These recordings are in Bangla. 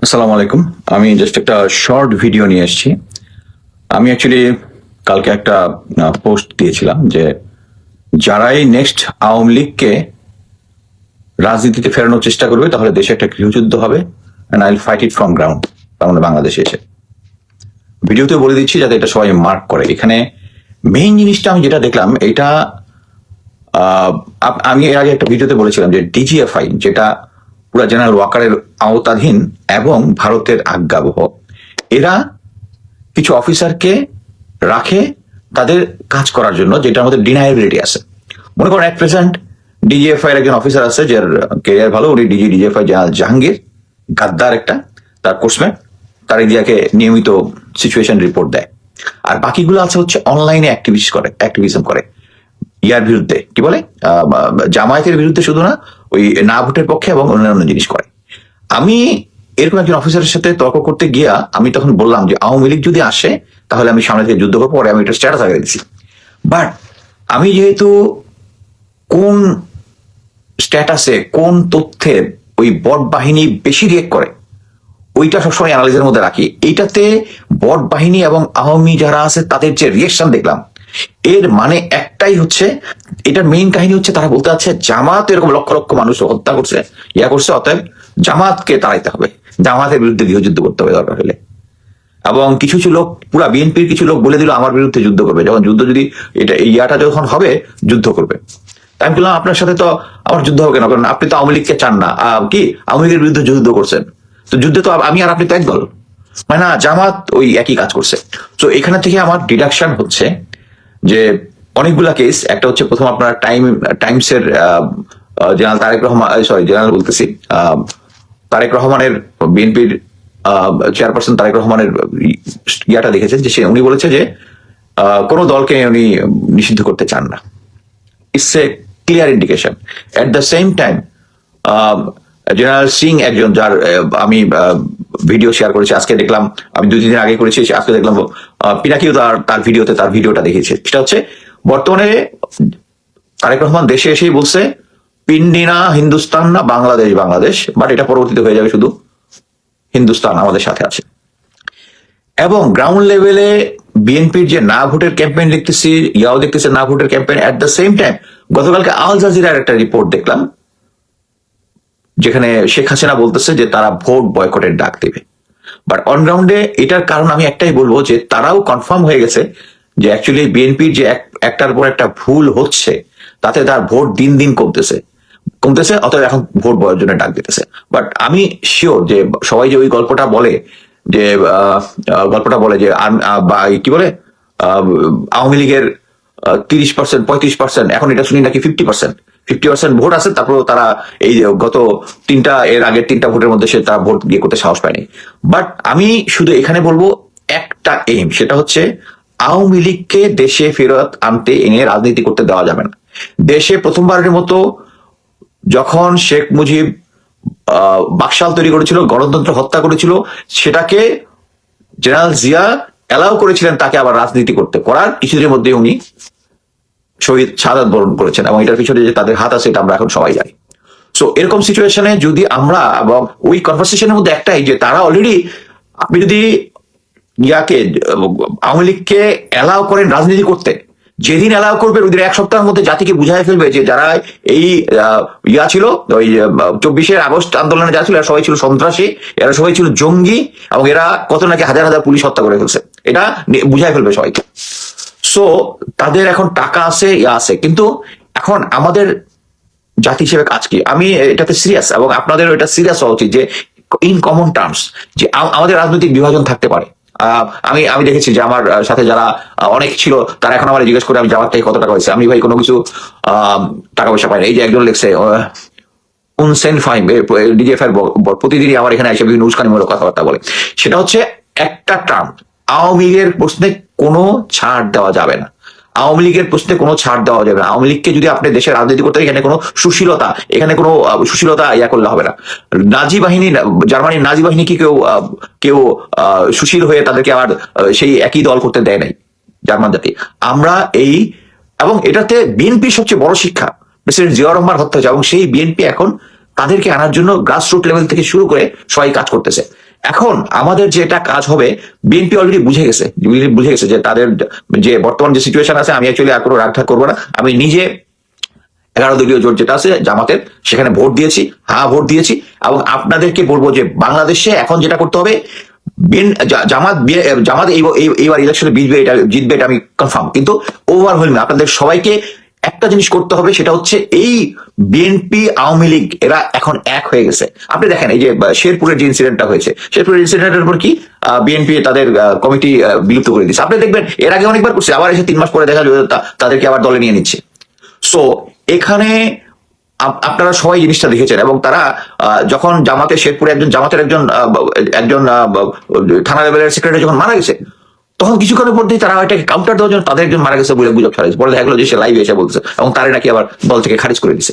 আসসালামু আলাইকুম। আমি জাস্ট একটা শর্ট ভিডিও নিয়ে এসেছি। আমি অ্যাকচুয়ালি কালকে একটা পোস্ট দিয়েছিলাম যে যারাই নেক্সট আওয়ামী লীগকে রাজনীতিতে ফেরানোর চেষ্টা করবে তাহলে দেশে একটা গৃহযুদ্ধ হবে, and I will fight it from ground. তার মানে বাংলাদেশে এসে ভিডিওতে বলে দিচ্ছি যাতে এটা সবাই মার্ক করে। এখানে মেইন জিনিসটা আমি যেটা দেখলাম এটা আমি এর আগে একটা ভিডিওতে বলেছিলাম যে ডিজিএফআই, যেটা পুরা জেনারেল ওয়াকারের আওতাধীন এবং ভারতের আজ্ঞাবহ, এরা কিছু অফিসারকে রাখে তাদের কাজ করার জন্য, যেটার মধ্যে ডিনায়াবিলিটি আছে। মনে করেন এট প্রেজেন্ট ডিজিএফআই এর একজন অফিসার আছে যার কেরিয়ার ভালো, উনি ডিজিএফআই জেনারেল জাহাঙ্গীর গাদ্দার একটা, তার কোর্সমেট, তার ইন্ডিয়াকে নিয়মিত সিচুয়েশন রিপোর্ট দেয়। আর বাকিগুলো আছে হচ্ছে অনলাইনে অ্যাক্টিভিজম করে ইয়ার বিরুদ্ধে, কি বলে, জামায়াতের বিরুদ্ধে শুধু না, ওই না ভোটের পক্ষে এবং অন্যান্য জিনিস করে। আমি এরকম একজন অফিসারের সাথে তর্ক করতে গিয়া আমি তখন বললাম যে আওয়ামী লীগ যদি আসে তাহলে আমি সামনে থেকে যুদ্ধ করবো, পরে আমি এটা স্ট্যাটাস আগে দিচ্ছি। বাট আমি যেহেতু কোন স্ট্যাটাসে কোন তথ্যে ওই বট বাহিনী বেশি রিয়েক্ট করে ওইটা সবসময় অ্যানালিসের মধ্যে রাখি, এইটাতে বট বাহিনী এবং আওয়ামী যারা আছে তাদের যে রিয়েকশন দেখলাম, এর মানে একটাই হচ্ছে, এটার মেইন কাহিনী হচ্ছে তারা বলতে চাচ্ছে জামাত এরকম লক্ষ লক্ষ মানুষ হত্যা করছে, করছে, অতএব জামাতকে তাড়াইতে হবে, জামাতের বিরুদ্ধে গৃহযুদ্ধ করতে হবে দরকার হলে। এবং কিছু কিছু লোক, পুরা বিএনপির কিছু লোক বলে দিল আমার বিরুদ্ধে যুদ্ধ করবে, যখন যুদ্ধ যদি এটা ইয়াটা যখন হবে যুদ্ধ করবে। তাই আমি বললাম আপনার সাথে তো আমার যুদ্ধ হবে কেন, কারণ আপনি তো আওয়ামী লীগকে চান না, কি আওয়ামী লীগের বিরুদ্ধে যুদ্ধ করছেন, তো যুদ্ধে তো আমি আর আপনি তো এক দল, মানে না, জামাত ওই একই কাজ করছে। তো এখানে থেকে আমার ডিডাকশন হচ্ছে যে অনেকগুলা কেস, একটা হচ্ছে প্রথম আপনার টাইমসের general Tarique Rahman, sorry general বলতেছি, তারেক রহমানের, বিএনপির চেয়ারপারসন তারেক রহমানের ইয়াটা দেখেছেন যে উনি বলেছে যে কোনো দলকে উনি নিষিদ্ধ করতে চান না। It's a clear indication. At the same time general Singh, একজন যার আমি ভিডিও শেয়ার করেছি, আজকে দেখলাম, আমি 2-3 দিন আগে করেছি, আজকে দেখলাম পিনাকিও তার ভিডিওটা দেখিয়েছে। সেটা হচ্ছে বর্তমানে তারেক রহমান দেশে এসেই বলছে পিন্ডি না হিন্দুস্তান না বাংলাদেশ বাংলাদেশ, বাট এটা পরবর্তীতে হয়ে যাবে শুধু হিন্দুস্তান আমাদের সাথে আছে। এবং গ্রাউন্ড লেভেলে বিএনপির যে না ভোটের ক্যাম্পেইন দেখতেছি, দেখতেছে না ভোটের campaign. At the same time গতকালকে আল জাজিরার একটা রিপোর্ট দেখলাম যেখানে শেখ হাসিনা বলতেছে যে তারা ভোট বয়কটের ডাক দেবে। বাট অনগ্রাউন্ডে এটার কারণ আমি একটাই বলবো যে তারাও কনফার্ম হয়ে গেছে যে অ্যাকচুয়ালি বিএনপির যে একটার পর একটা ভুল হচ্ছে তাতে তার ভোট দিন দিন কমতেছে, অতএব এখন ভোট বর্জনের ডাক দিতেছে। বাট আমি শিওর যে সবাই যে ওই গল্পটা বলে যে কি বলে আওয়ামী লীগের 30%, 35%, এখন এটা শুনি নাকি 50% ভোট আছে, তারপর তারা এই গত এর আগের 3টা ভোটের মধ্যে সে তারা ভোট দিয়ে করতে সাহস পায়নি। বাট আমি শুধু এখানে বলবো একটা এইম, সেটা হচ্ছে আওয়ামী লীগকে দেশে ফেরত আনতে এনে রাজনীতি করতে দেওয়া যাবে না। দেশে প্রথমবারের মতো যখন শেখ মুজিব বাকশাল তৈরি করেছিল, গণতন্ত্র হত্যা করেছিল, সেটাকে জেনারেল জিয়া অ্যালাউ করেছিলেন তাকে আবার রাজনীতি করার কিছুদিনের মধ্যে উনি শাহাদাত বরণ করেছেন, এবং এটার পিছনে যে তাদের হাত আছে এটা আমরা এখন সবাই জানি। সো এরকম সিচুয়েশনে যদি আমরা, এবং ওই কনভারসেশনের মধ্যে একটাই যে তারা অলরেডি, আপনি যদি আওয়ামী লীগকে অ্যালাউ করেন রাজনীতি করতে, যেদিন অ্যালাউ করবে ওই দিন 1 সপ্তাহের মধ্যে জাতিকে বুঝাই ফেলবে যে যারা এই ছিল ওই 24শে আগস্ট আন্দোলনে যা ছিল এরা সবাই ছিল সন্ত্রাসী, এরা সবাই ছিল জঙ্গি, এবং এরা কত নাকি হাজার হাজার পুলিশ হত্যা করে ফেলছে, এটা বুঝাই ফেলবে সবাইকে। সো তাদের এখন টাকা আছে, আছে, কিন্তু এখন আমাদের জাতি হিসেবে কাজ কি, আমি এটাতে সিরিয়াস, এবং আপনাদের এটা সিরিয়াস হওয়া উচিত যে ইন কমন টার্মস যে আমাদের রাজনৈতিক বিভাজন থাকতে পারে। আমি দেখেছি যে আমার সাথে যারা অনেক ছিল তারা এখন আমার জিজ্ঞেস করে আমি যাওয়ার থেকে কত টাকা হয়েছে, আমি ভাই কোনো কিছু টাকা পয়সা পাই না। এই যে একজন লেখছে উনসেন ফাইম, ডিজিএফআই প্রতিদিনই আমার এখানে এসে বিভিন্ন উস্কানিমূলক কথাবার্তা বলে। সেটা হচ্ছে একটা টার্ম, আওয়ামী লীগের প্রশ্নে কোনো ছাড় দেওয়া যাবে না, আওয়ামী লীগের প্রশ্নে কোনো ছাড় দেওয়া যাবে না। আওয়ামী লীগকে যদি আপনি দেশের রাজনীতি করতে, এখানে কোনো সুশীলতা করলে হবে না। নাজি বাহিনী, জার্মানির নাজি বাহিনী কি কেউ সুশীল হয়ে তাদেরকে আবার সেই একই দল করতে দেয় নাই জার্মান জাতি। আমরা এবং এটাতে বিএনপির সবচেয়ে বড় শিক্ষা, প্রেসিডেন্ট জিয়াউর রহমান হত্যা হয়েছে, এবং সেই বিএনপি এখন তাদেরকে আনার জন্য গ্রাসরুট লেভেল থেকে শুরু করে সবাই কাজ করতেছে। এখন আমাদের যেটা কাজ হবে, বিএনপি অলরেডি বুঝে গেছে যে তাদের যে বর্তমান যে সিচুয়েশন আছে, আমি অ্যাকচুয়ালি আর কোনো রাগঢাক করবো না, আমি নিজে 11 দলীয় জোট যেটা আছে জামাতের, সেখানে ভোট দিয়েছি, ভোট দিয়েছি। এবং আপনাদেরকে বলবো যে বাংলাদেশে এখন যেটা করতে হবে, জামাত এইবার ইলেকশনে জিতবে, এটা আমি কনফার্ম। কিন্তু ওভারওয়েলমিং আপনাদের সবাইকে একটা জিনিস করতে হবে, সেটা হচ্ছে এই বিএনপি আওয়ামী লীগ এরা এখন এক হয়ে গেছে। আপনি দেখেন এই যে শেরপুরের যে ইনসিডেন্টটা হয়েছে, শেরপুরের ইনসিডেন্টের উপর কি বিএনপি তাদের কমিটি বিলুপ্ত করে দিচ্ছে। আপনি দেখবেন এর আগে অনেকবার করছে, আবার এসে 3 মাস পরে দেখা যাবে তাদেরকে আবার দলে নিয়ে নিচ্ছে। সো এখানে আপনারা সবাই জিনিসটা দেখেছেন। এবং তারা যখন শেরপুরে জামাতের একজন থানা লেভেলের সেক্রেটারি যখন মারা গেছে, তখন কিছুক্ষণের মধ্যেই তারা এটাকে কাউন্টার দেওয়ার জন্য তাদের একজন মারা গেছে বলে গুজব ছড়াইছে। পরে দেখা গেলো যে সে লাইভে এসে বলছে, এবং তারে নাকি আবার দল থেকে খারিজ করে দিছে।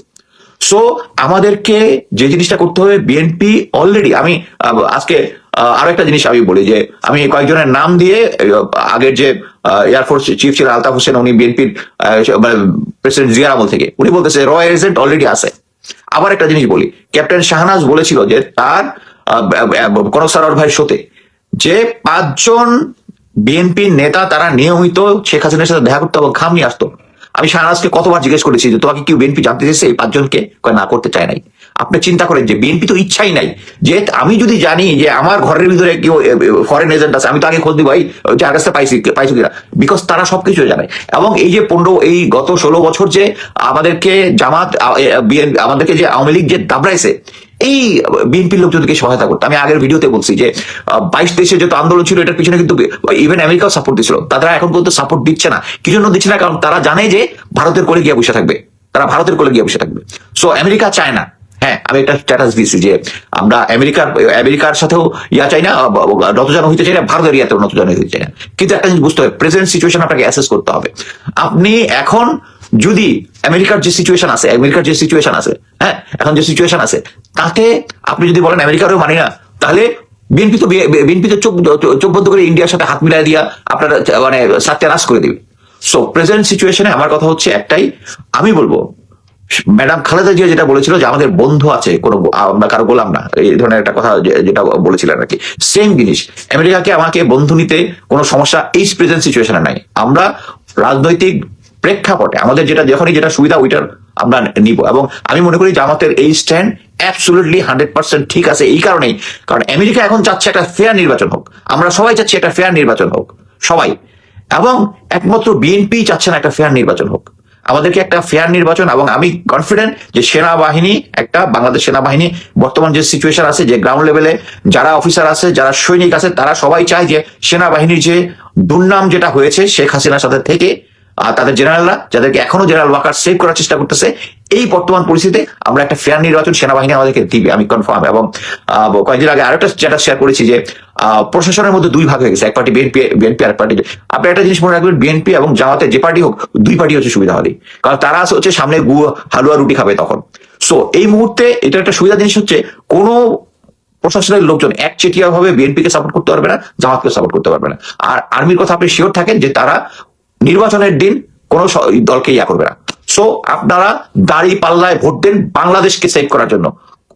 সো আমাদেরকে যে জিনিসটা করতে হবে, বিএনপি অলরেডি, আমি আজকে আরো একটা জিনিস আমি বলি যে আমি কয়েকজনের নাম দিয়ে, আগের যে এয়ারফোর্স চিফ ছিলেন আলতাফ হোসেন, উনি বিএনপির প্রেসিডেন্ট জিয়ার আমল থেকে, উনি বলতেছে র এজেন্ট অলরেডি আছে। আবার একটা জিনিস বলি, ক্যাপ্টেন শাহনাজ বলেছিল যে তার কনক সারোয়ার ভাইয়ের শোতে যে 5 জন বিএনপি নেতা তারা নিয়মিত শেখ হাসিনার সাথে দেখা করতো এবং খাম নিয়ে আসতো। আমি শাহনাজকে কতবার জিজ্ঞেস করেছি যে তোমাকে কি বিএনপি জানতে চেয়েছে এই 5 জনকে? না, করতে চায় নাই। আপনি চিন্তা করেন যে বিএনপি তো ইচ্ছাই নাই যে আমি যদি জানি যে আমার ঘরের ভিতরে কেউ ফরেন এজেন্ট আছে, আমি তো আগে খোঁজ দিব ভাই যার কাছে পাইছি কিনা, বিকজ তারা সবকিছু জানে। এবং এই যে এই গত 16 বছর যে আমাদেরকে আমাদেরকে যে আওয়ামী লীগ যে দাবড়াইছে, এই বিএনপির লোকজনকে সহায়তা করতে, আমি আগের ভিডিওতে বলছি যে 22-23 যত আন্দোলন ছিল, এটার পিছনে কিন্তু ইভেন আমেরিকাও সাপোর্ট দিচ্ছিল। তারা এখন পর্যন্ত সাপোর্ট দিচ্ছে না। কি জন্য দিচ্ছে না? কারণ তারা জানে যে ভারতের কোলে গিয়ে বসে থাকবে, সো আমেরিকা চায় না। হ্যাঁ, আমি একটা স্ট্যাটাস দিয়েছি যে আমরা আমেরিকার সাথেও চাই না, নতজান হইতে চাই না, ভারতের ইয়াতেও নতজান হইতে চাই না। কিন্তু একটা জিনিস বুঝতে হবে, প্রেজেন্ট সিচুয়েশন আপনাকে অ্যাসেস করতে হবে। আপনি এখন যদি আমেরিকার যে সিচুয়েশন আছে, হ্যাঁ, এখন যে সিচুয়েশন আছে, তাতে আপনি যদি বলেন আমেরিকারও মানি না, তাহলে বিএনপি তো চোখ বন্ধ করে ইন্ডিয়ার সাথে হাত মিলাই দিয়া আপনারা মানে সত্যানাশ করে দিবে। সো প্রেজেন্ট সিচুয়েশনে আমার কথা হচ্ছে একটাই, আমি বলবো ম্যাডাম খালেদা জিয়া যেটা বলেছিল যে আমাদের বন্ধু আছে, কোনো আমরা কারো গোলাম না, এই ধরনের একটা কথা যেটা বলেছিলেন আর কি, সেম জিনিস। আমেরিকাকে আমাকে বন্ধু নিতে কোনো সমস্যা এই প্রেজেন্ট সিচুয়েশনে নাই। আমরা রাজনৈতিক প্রেক্ষাপটে আমাদের যেটা সুবিধা ওইটার আমরা নিব। এবং আমি মনে করি যে আমাদের এই স্ট্যান্ড অ্যাবসলিউটলি 100% ঠিক আছে। এই কারণেই, কারণ আমেরিকা এখন চাচ্ছে একটা ফেয়ার নির্বাচন হোক, আমরা সবাই চাচ্ছি একটা ফেয়ার নির্বাচন হোক, সবাই। এবং একমাত্র বিএনপি চাচ্ছে না একটা ফেয়ার নির্বাচন হোক। আমাদেরকে একটা ফেয়ার নির্বাচন, এবং আমি কনফিডেন্ট যে বাংলাদেশ সেনাবাহিনী বর্তমান যে সিচুয়েশন আছে, যে গ্রাউন্ড লেভেলে যারা অফিসার আছে, যারা সৈনিক আছে, তারা সবাই চায় যে সেনাবাহিনীর যে দুর্নাম যেটা হয়েছে শেখ হাসিনার সাথে থেকে, তাদের জেনারেলরা যাদেরকে এখনো জেনারেল ওয়াকার সেভ করার চেষ্টা করতেছে, এই বর্তমান পরিস্থিতিতে আমরা একটা ফেয়ার নির্বাচন সেনাবাহিনী আমাদেরকে দিবে, আমি কনফার্ম। এবং কয়েকদিন আগে আরেকটা স্ট্যাটাস শেয়ার করেছি যে প্রশাসনের মধ্যে 2 ভাগ হয়ে গেছে, এক পার্টি বিএনপি আর এক পার্টি। আপনি একটা জিনিস মনে রাখবেন, বিএনপি এবং জামাতের যে পার্টি হোক, 2 পার্টি হচ্ছে সুবিধাবাদী, কারণ তারা হচ্ছে সামনে হালুয়া রুটি খাবে তখন। সো এই মুহূর্তে এটা একটা সুবিধা জিনিস হচ্ছে, কোনো প্রশাসনের লোকজন একচেটিয়া ভাবে বিএনপিকে সাপোর্ট করতে পারবে না, জামাতকে সাপোর্ট করতে পারবে না। আর আর্মির কথা আপনি শিওর থাকেন যে তারা নির্বাচনের দিন কোন দলকে করবে না। সো আপনারা দাড়ি পাল্লায় ভোট দেন বাংলাদেশকে সেভ করার জন্য,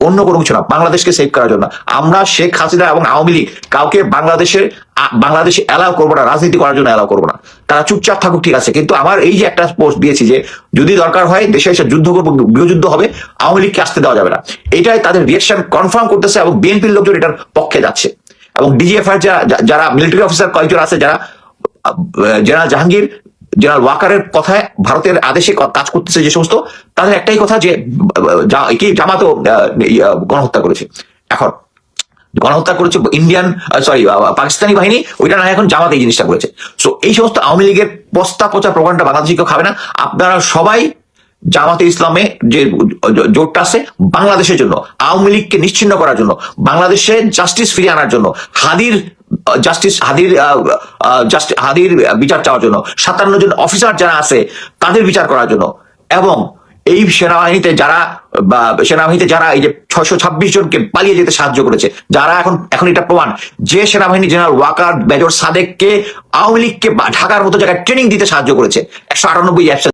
অন্য কোনো কিছু না, বাংলাদেশকে সেভ করার জন্য। আমরা শেখ হাসিনা এবং আওয়ামী লীগ কাউকে বাংলাদেশে অ্যালাউ করবো না, রাজনীতি করার জন্য অ্যালাউ করবো না। তারা চুপচাপ থাকুক, ঠিক আছে। কিন্তু আমার এই যে একটা পোস্ট দিয়েছি যে যদি দরকার হয় দেশে এসে যুদ্ধ করবো, গৃহযুদ্ধ হবে, আওয়ামী লীগকে আসতে দেওয়া যাবে না, এটাই তাদের রিয়েকশন কনফার্ম করতেছে। এবং বিএনপির লোকজন এটার পক্ষে যাচ্ছে। এবং ডিজিএফআই যারা মিলিটারি অফিসার কয়েকজন আছে, যারা জেনারেল জাহাঙ্গীর, জেনারেল ওয়াকারের কথায় ভারতের আদেশে কাজ করতেছে, যে সমস্ত, তাদের একটাই কথা যে জামাতও গণহত্যা করেছে। এখন গণহত্যা করেছে পাকিস্তানি বাহিনী, ওইটা না, এখন জামাত এই জিনিসটা করেছে। সো এই সমস্ত আওয়ামী লীগের বস্তা পচা প্রোগ্রামটা বাংলাদেশে কেউ খাবে না। আপনারা সবাই জামাতে ইসলামে যে জোটটা আছে বাংলাদেশের জন্য, আওয়ামী লীগকে নিশ্চিহ্ন করার জন্য, বাংলাদেশে জাস্টিস ফিরিয়ে আনার জন্য, হাদির বিচার চাওয়ার জন্য, 57 জন অফিসার যারা আছে তাদের বিচার করার জন্য, এবং এই সেনাবাহিনীতে যারা এই যে 626 জনকে পালিয়ে যেতে সাহায্য করেছে, যারা এখন এটা প্রমাণ যে সেনাবাহিনী জেনারেল ওয়াকার, মেজর সাদেককে আওয়ামী লীগকে ঢাকার মতো জায়গায় ট্রেনিং দিতে সাহায্য করেছে, 198